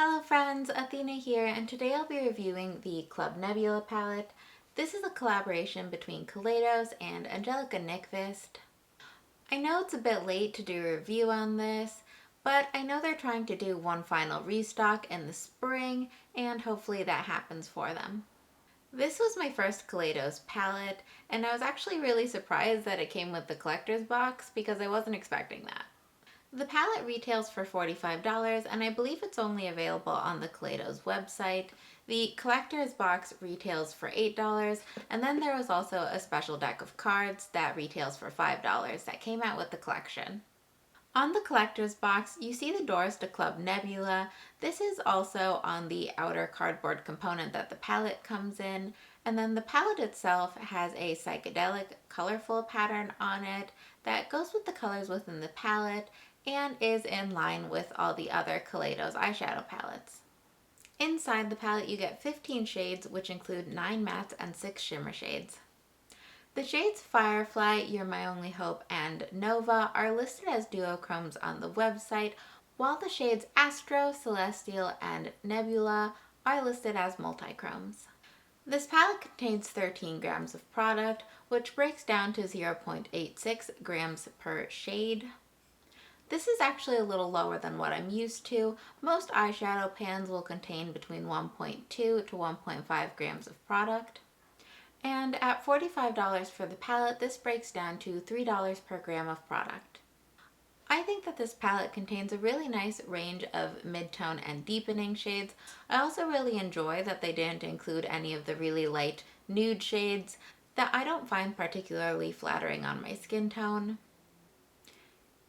Hello friends, Athena here, and today I'll be reviewing the Club Nebula palette. This is a collaboration between Kaleidos and Angelica. I know it's a bit late to do a review on this, but I know they're trying to do one final restock in the spring, and hopefully that happens for them. This was my first Kaleidos palette, and I was actually really surprised that it came with the collector's box because I wasn't expecting that. The palette retails for $45 and I believe it's only available on the Kaleidos website. The collector's box retails for $8 and then there was also a special deck of cards that retails for $5 that came out with the collection. On the collector's box, you see the doors to Club Nebula. This is also on the outer cardboard component that the palette comes in. And then the palette itself has a psychedelic, colorful pattern on it that goes with the colors within the palette and is in line with all the other Kaleidos eyeshadow palettes. Inside the palette you get 15 shades, which include 9 mattes and 6 shimmer shades. The shades Firefly, You're My Only Hope, and Nova are listed as duochromes on the website, while the shades Astro, Celestial, and Nebula are listed as multichromes. This palette contains 13 grams of product, which breaks down to 0.86 grams per shade. This is actually a little lower than what I'm used to. Most eyeshadow pans will contain between 1.2 to 1.5 grams of product. And at $45 for the palette, this breaks down to $3 per gram of product. I think that this palette contains a really nice range of mid-tone and deepening shades. I also really enjoy that they didn't include any of the really light nude shades that I don't find particularly flattering on my skin tone.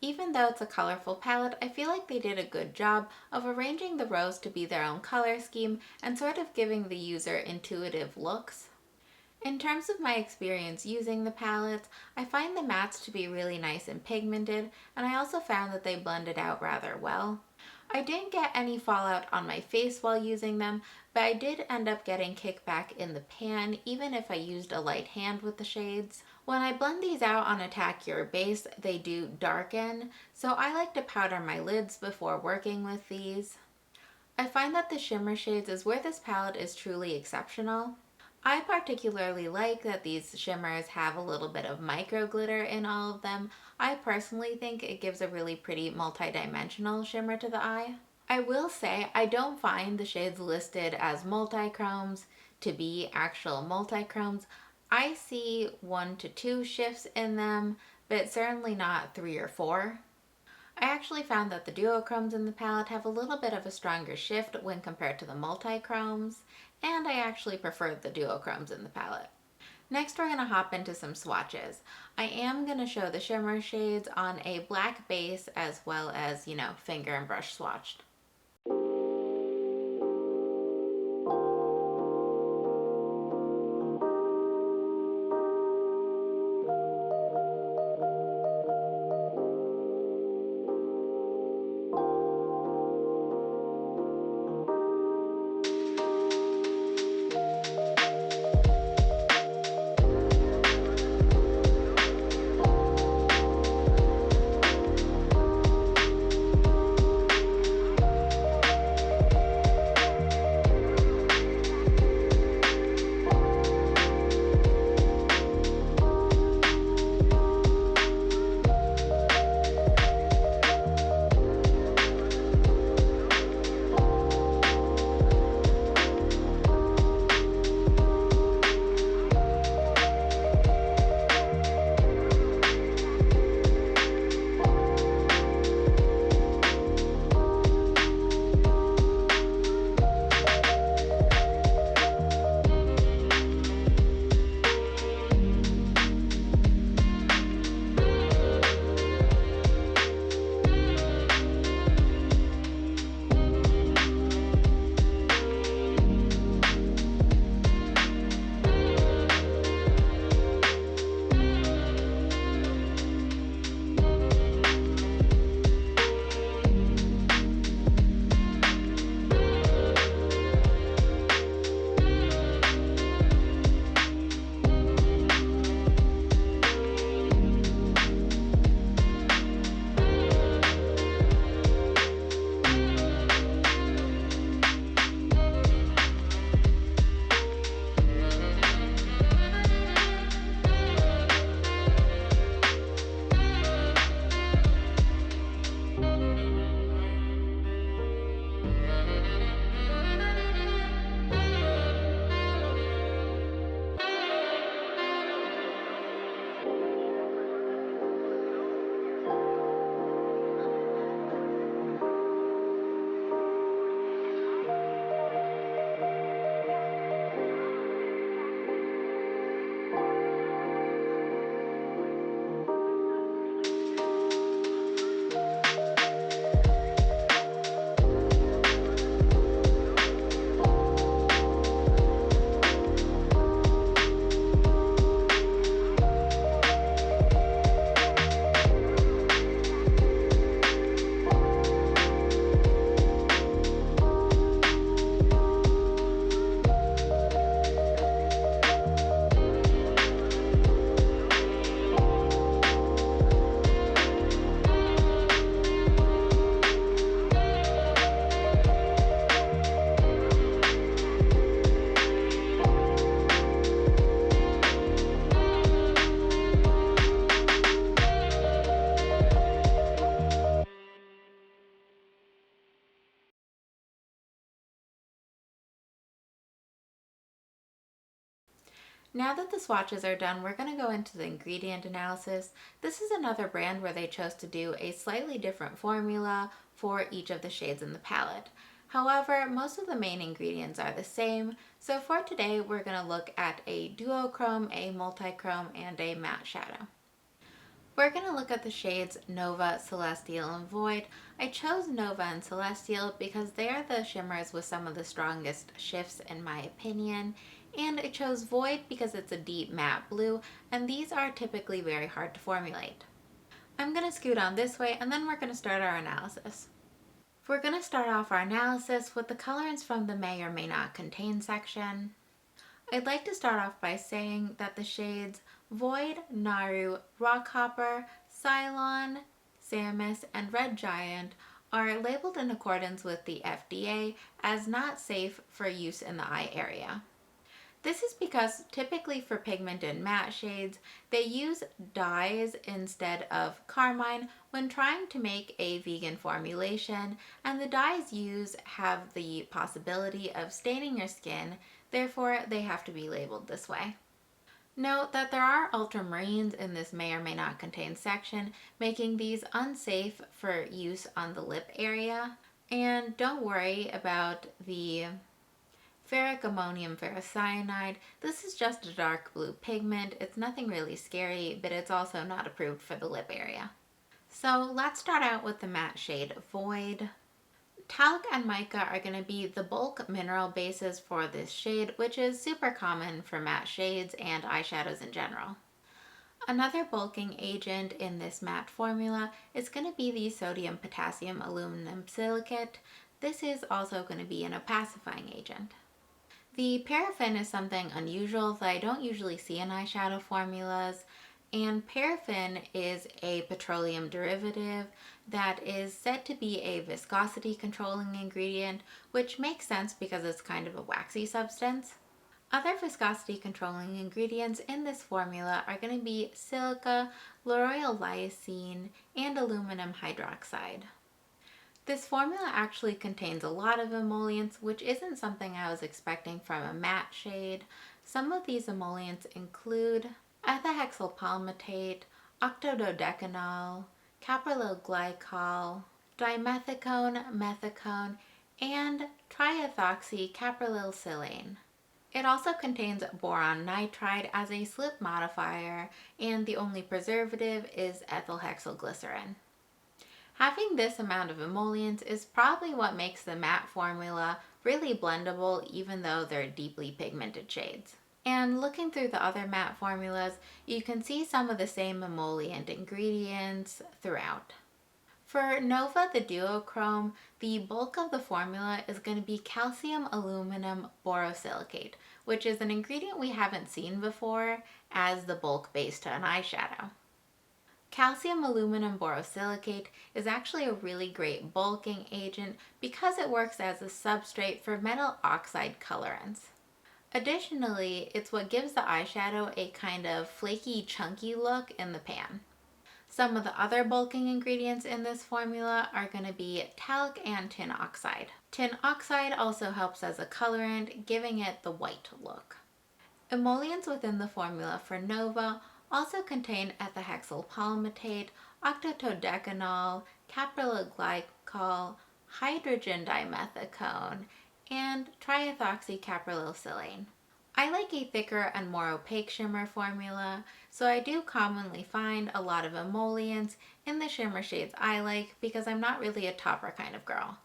Even though it's a colorful palette, I feel like they did a good job of arranging the rows to be their own color scheme and sort of giving the user intuitive looks. In terms of my experience using the palettes, I find the mattes to be really nice and pigmented, and I also found that they blended out rather well. I didn't get any fallout on my face while using them, but I did end up getting kickback in the pan even if I used a light hand with the shades. When I blend these out on a tackier base, they do darken, so I like to powder my lids before working with these. I find that the shimmer shades is where this palette is truly exceptional. I particularly like that these shimmers have a little bit of micro glitter in all of them. I personally think it gives a really pretty multi-dimensional shimmer to the eye. I will say I don't find the shades listed as multichromes to be actual multichromes. I see 1 to 2 shifts in them, but certainly not 3 or 4. I actually found that the duochromes in the palette have a little bit of a stronger shift when compared to the multichromes, and I actually preferred the duochromes in the palette. Next we're going to hop into some swatches. I am going to show the shimmer shades on a black base as well as, finger and brush swatched. Now that the swatches are done, we're going to go into the ingredient analysis. This is another brand where they chose to do a slightly different formula for each of the shades in the palette. However, most of the main ingredients are the same, so for today we're going to look at a duochrome, a multichrome, and a matte shadow. We're going to look at the shades Nova, Celestial, and Void. I chose Nova and Celestial because they are the shimmers with some of the strongest shifts in my opinion. And I chose Void because it's a deep matte blue, and these are typically very hard to formulate. I'm going to scoot on this way, and then we're going to start our analysis. We're going to start off our analysis with the colorants from the may or may not contain section. I'd like to start off by saying that the shades Void, Naru, Rockhopper, Cylon, Samus, and Red Giant are labeled in accordance with the FDA as not safe for use in the eye area. This is because typically for pigment and matte shades, they use dyes instead of carmine when trying to make a vegan formulation, and the dyes used have the possibility of staining your skin, therefore they have to be labeled this way. Note that there are ultramarines in this may or may not contain section, making these unsafe for use on the lip area. And don't worry about the ferric ammonium ferrocyanide. This is just a dark blue pigment. It's nothing really scary, but it's also not approved for the lip area. So let's start out with the matte shade Void. Talc and mica are going to be the bulk mineral bases for this shade, which is super common for matte shades and eyeshadows in general. Another bulking agent in this matte formula is going to be the sodium potassium aluminum silicate. This is also going to be an opacifying agent. The paraffin is something unusual that I don't usually see in eyeshadow formulas, and paraffin is a petroleum derivative that is said to be a viscosity controlling ingredient, which makes sense because it's kind of a waxy substance. Other viscosity controlling ingredients in this formula are going to be silica, lauryl lysine, and aluminum hydroxide. This formula actually contains a lot of emollients, which isn't something I was expecting from a matte shade. Some of these emollients include ethahexyl palmitate, octododecanol, caprylyl glycol, dimethicone, methicone, and triethoxy caprylyl silane. It also contains boron nitride as a slip modifier, and the only preservative is ethylhexylglycerin. Having this amount of emollients is probably what makes the matte formula really blendable, even though they're deeply pigmented shades. And looking through the other matte formulas, you can see some of the same emollient ingredients throughout. For Nova, the duochrome, the bulk of the formula is going to be calcium aluminum borosilicate, which is an ingredient we haven't seen before as the bulk base to an eyeshadow. Calcium aluminum borosilicate is actually a really great bulking agent because it works as a substrate for metal oxide colorants. Additionally, it's what gives the eyeshadow a kind of flaky, chunky look in the pan. Some of the other bulking ingredients in this formula are going to be talc and tin oxide. Tin oxide also helps as a colorant, giving it the white look. Emollients within the formula for Nova also contain ethahexyl palmitate, octododecanol, caprylyl glycol, hydrogen dimethicone, and triethoxy caprylyl silane. I like a thicker and more opaque shimmer formula, so I do commonly find a lot of emollients in the shimmer shades I like because I'm not really a topper kind of girl.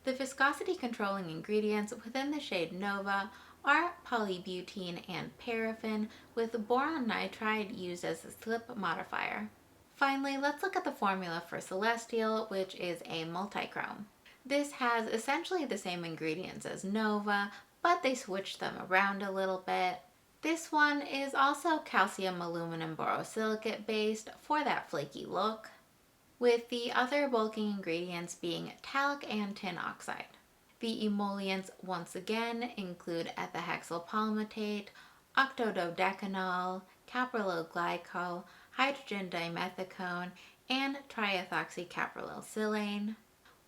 The viscosity controlling ingredients within the shade Nova are polybutene and paraffin, with boron nitride used as a slip modifier. Finally, let's look at the formula for Celestial, which is a multichrome. This has essentially the same ingredients as Nova, but they switched them around a little bit. This one is also calcium aluminum borosilicate based for that flaky look, with the other bulking ingredients being talc and tin oxide. The emollients once again include ethahexyl palmitate, octododecanol, caprylyl glycol, hydrogen dimethicone, and triethoxy caprylyl silane.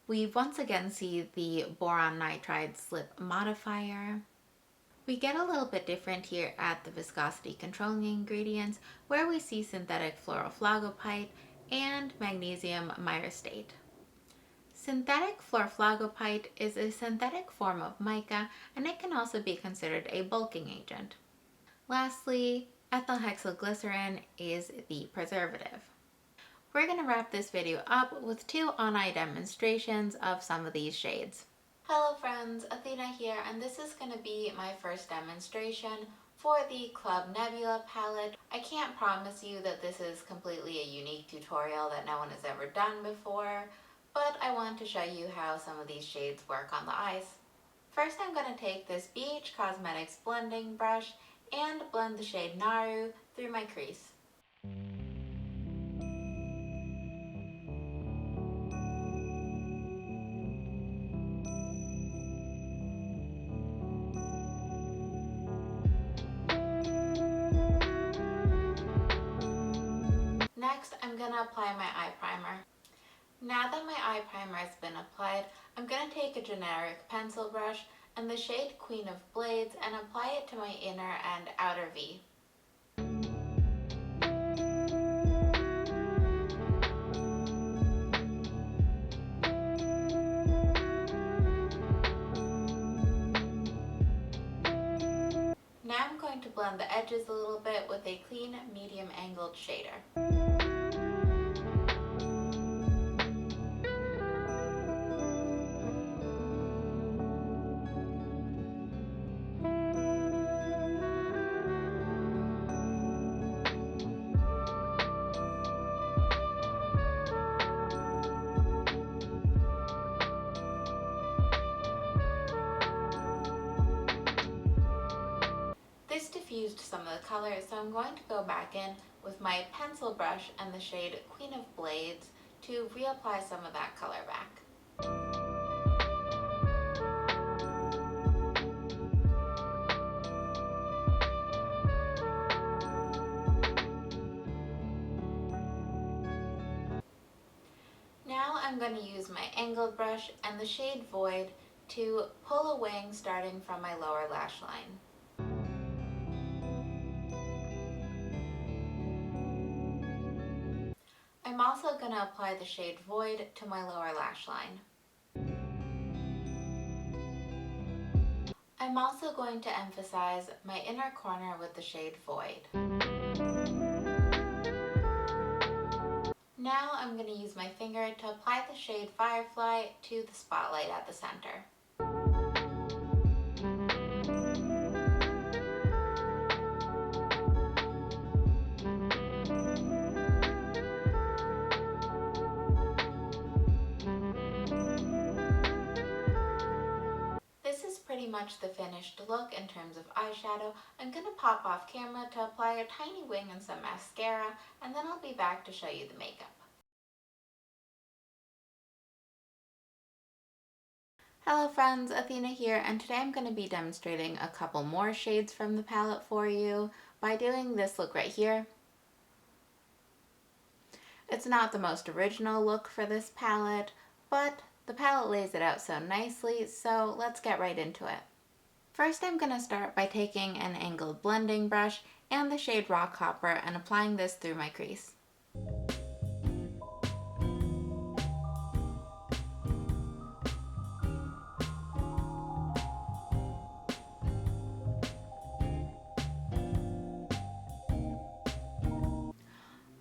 We once again see the boron nitride slip modifier. We get a little bit different here at the viscosity controlling ingredients, where we see synthetic fluoroflagopite and magnesium myristate. Synthetic fluoroflagopite is a synthetic form of mica, and it can also be considered a bulking agent. Lastly, ethyl hexylglycerin is the preservative. We're going to wrap this video up with 2 on-eye demonstrations of some of these shades. Hello friends, Athena here, and this is going to be my first demonstration for the Club Nebula palette. I can't promise you that this is completely a unique tutorial that no one has ever done before, but I want to show you how some of these shades work on the eyes. First, I'm going to take this BH Cosmetics blending brush and blend the shade Naru through my crease. Next, I'm going to apply my eye primer. Now that my eye primer has been applied, I'm going to take a generic pencil brush and the shade Queen of Blades and apply it to my inner and outer V. Now I'm going to blend the edges a little bit with a clean, medium angled shader. This diffused some of the color, so I'm going to go back in with my pencil brush and the shade Queen of Blades to reapply some of that color back. Now I'm going to use my angled brush and the shade Void to pull a wing starting from my lower lash line. I'm also going to apply the shade Void to my lower lash line. I'm also going to emphasize my inner corner with the shade Void. Now I'm going to use my finger to apply the shade Firefly to the spotlight at the center. This is pretty much the finished look in terms of eyeshadow. I'm going to pop off camera to apply a tiny wing and some mascara, and then I'll be back to show you the makeup. Hello friends, Athena here, and today I'm going to be demonstrating a couple more shades from the palette for you by doing this look right here. It's not the most original look for this palette, but the palette lays it out so nicely, so let's get right into it. First, I'm going to start by taking an angled blending brush and the shade Rock Hopper and applying this through my crease.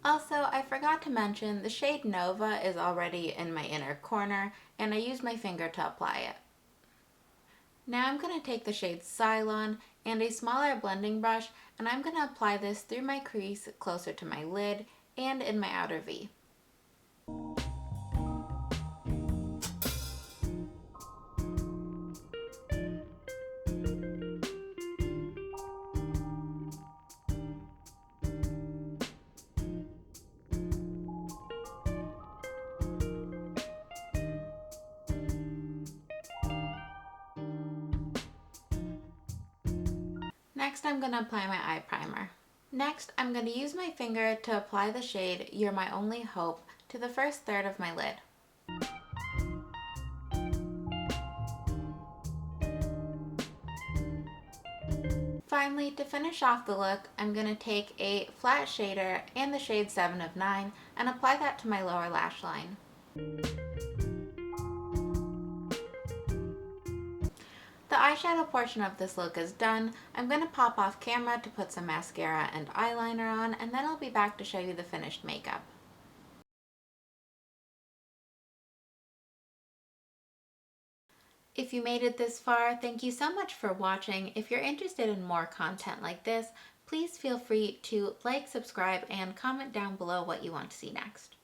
Also, I forgot to mention the shade Nova is already in my inner corner, and I used my finger to apply it. Now I'm going to take the shade Cylon and a smaller blending brush, and I'm going to apply this through my crease closer to my lid and in my outer V. Next, I'm going to apply my eye primer. Next, I'm going to use my finger to apply the shade You're My Only Hope to the first third of my lid. Finally, to finish off the look, I'm going to take a flat shader and the shade 7 of 9 and apply that to my lower lash line. The eyeshadow portion of this look is done. I'm going to pop off camera to put some mascara and eyeliner on, and then I'll be back to show you the finished makeup. If you made it this far, thank you so much for watching. If you're interested in more content like this, please feel free to like, subscribe, and comment down below what you want to see next.